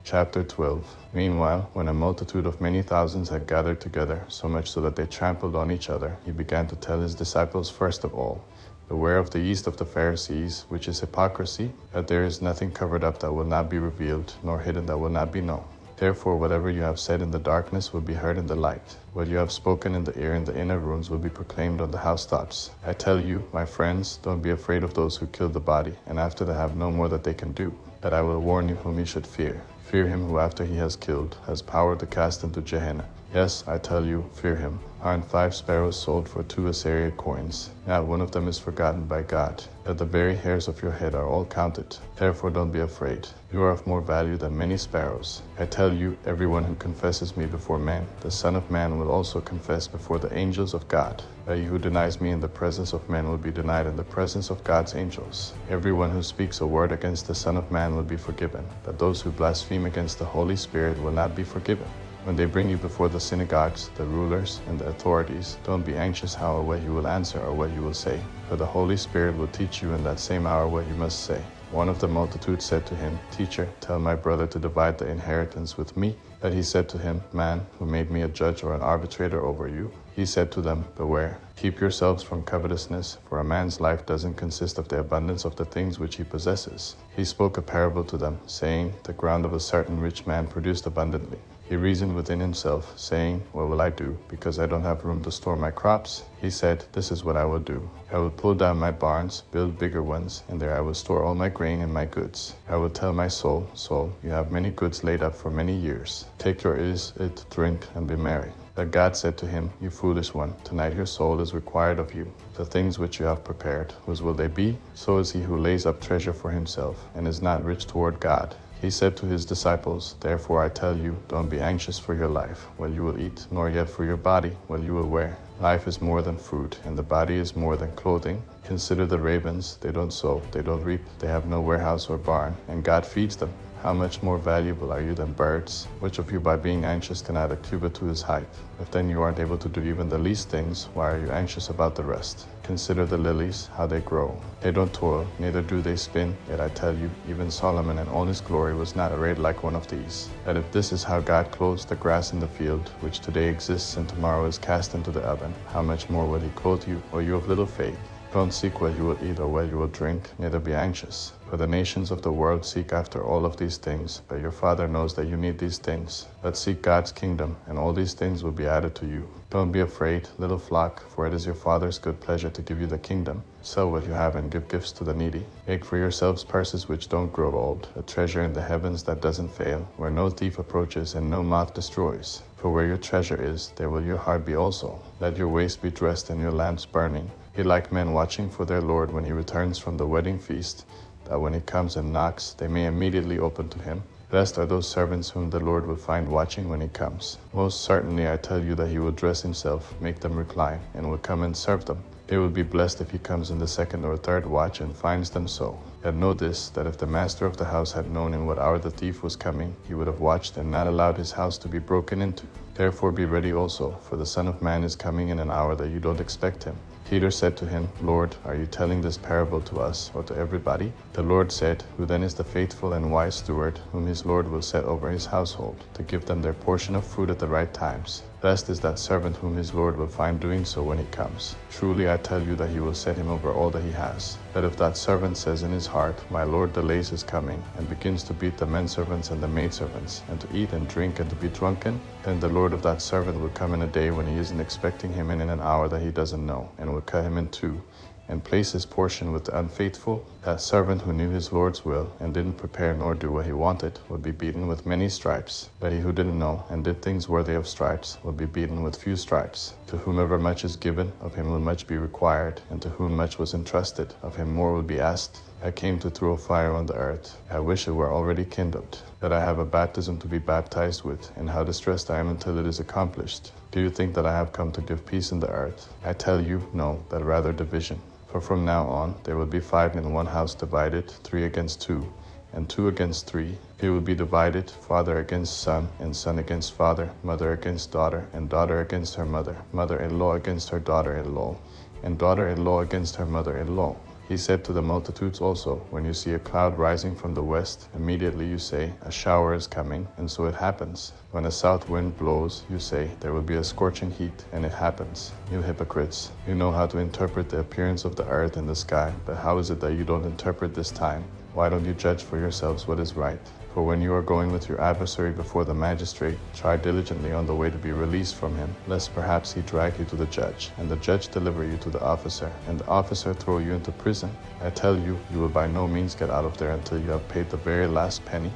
Chapter 12. Meanwhile, when a multitude of many thousands had gathered together, so much so that they trampled on each other, he began to tell his disciples first of all, beware of the yeast of the Pharisees, which is hypocrisy, that there is nothing covered up that will not be revealed, nor hidden that will not be known. Therefore, whatever you have said in the darkness will be heard in the light. What you have spoken in the ear in the inner rooms will be proclaimed on the housetops. I tell you, my friends, don't be afraid of those who kill the body, and after they have no more that they can do. That I will warn you whom you should fear. Fear him who after he has killed has power to cast into Gehenna. Yes, I tell you, fear him. Aren't 5 sparrows sold for 2 Assyrian coins? Not one of them is forgotten by God. That the very hairs of your head are all counted. Therefore don't be afraid. You are of more value than many sparrows. I tell you, everyone who confesses me before men, the Son of Man will also confess before the angels of God. But he who denies me in the presence of men will be denied in the presence of God's angels. Everyone who speaks a word against the Son of Man will be forgiven, but those who blaspheme against the Holy Spirit will not be forgiven. When they bring you before the synagogues, the rulers, and the authorities, don't be anxious how or what you will answer or what you will say, for the Holy Spirit will teach you in that same hour what you must say. One of the multitude said to him, Teacher, tell my brother to divide the inheritance with me. But he said to him, Man, who made me a judge or an arbitrator over you? He said to them, Beware, keep yourselves from covetousness, for a man's life doesn't consist of the abundance of the things which he possesses. He spoke a parable to them, saying, The ground of a certain rich man produced abundantly. He reasoned within himself, saying, What will I do, because I don't have room to store my crops? He said, This is what I will do. I will pull down my barns, build bigger ones, and there I will store all my grain and my goods. I will tell my soul, Soul, you have many goods laid up for many years. Take your eat, drink, and be merry. But God said to him, You foolish one, tonight your soul is required of you. The things which you have prepared, whose will they be? So is he who lays up treasure for himself, and is not rich toward God. He said to his disciples, Therefore I tell you, don't be anxious for your life, what you will eat, nor yet for your body, what you will wear. Life is more than food, and the body is more than clothing. Consider the ravens, they don't sow, they don't reap, they have no warehouse or barn, and God feeds them. How much more valuable are you than birds? Which of you by being anxious can add a cubit to his height? If then you aren't able to do even the least things, why are you anxious about the rest? Consider the lilies, how they grow. They don't toil, neither do they spin. Yet I tell you, even Solomon in all his glory was not arrayed like one of these. That if this is how God clothes the grass in the field, which today exists and tomorrow is cast into the oven, how much more will he clothe you, O you of little faith? Don't seek what you will eat or what you will drink, neither be anxious. For the nations of the world seek after all of these things, but your Father knows that you need these things. But seek God's kingdom, and all these things will be added to you. Don't be afraid, little flock, for it is your Father's good pleasure to give you the kingdom. Sell what you have and give gifts to the needy. Make for yourselves purses which don't grow old, a treasure in the heavens that doesn't fail, where no thief approaches and no moth destroys. For where your treasure is, there will your heart be also. Let your waist be dressed and your lamps burning. Be like men watching for their Lord when he returns from the wedding feast, that when he comes and knocks, they may immediately open to him. Blessed are those servants whom the Lord will find watching when he comes. Most certainly I tell you that he will dress himself, make them recline, and will come and serve them. They will be blessed if he comes in the 2nd or 3rd watch and finds them so. Yet know this, that if the master of the house had known in what hour the thief was coming, he would have watched and not allowed his house to be broken into. Therefore be ready also, for the Son of Man is coming in an hour that you don't expect him. Peter said to him, Lord, are you telling this parable to us or to everybody? The Lord said, Who then is the faithful and wise steward, whom his Lord will set over his household, to give them their portion of food at the right times? Blessed is that servant whom his Lord will find doing so when he comes. Truly I tell you that he will set him over all that he has. But if that servant says in his heart, My Lord delays his coming, and begins to beat the menservants and the maidservants, and to eat and drink and to be drunken, then the Lord of that servant will come in a day when he isn't expecting him, and in an hour that he doesn't know, and will cut him in two, and place his portion with the unfaithful. That servant who knew his Lord's will, and didn't prepare nor do what he wanted, would be beaten with many stripes. But he who didn't know, and did things worthy of stripes, will be beaten with few stripes. To whomever much is given, of him will much be required, and to whom much was entrusted, of him more will be asked. I came to throw fire on the earth. I wish it were already kindled. That I have a baptism to be baptized with, and how distressed I am until it is accomplished. Do you think that I have come to give peace in the earth? I tell you, no, but rather division. For from now on there will be 5 in one house divided, 3 against 2, and 2 against 3. It will be divided, father against son, and son against father, mother against daughter, and daughter against her mother, mother-in-law against her daughter-in-law, and daughter-in-law against her mother-in-law. He said to the multitudes also, when you see a cloud rising from the west, immediately you say, a shower is coming, and so it happens. When a south wind blows, you say, there will be a scorching heat, and it happens. You hypocrites, you know how to interpret the appearance of the earth and the sky, but how is it that you don't interpret this time? Why don't you judge for yourselves what is right? For when you are going with your adversary before the magistrate, try diligently on the way to be released from him, lest perhaps he drag you to the judge, and the judge deliver you to the officer, and the officer throw you into prison. I tell you, you will by no means get out of there until you have paid the very last penny.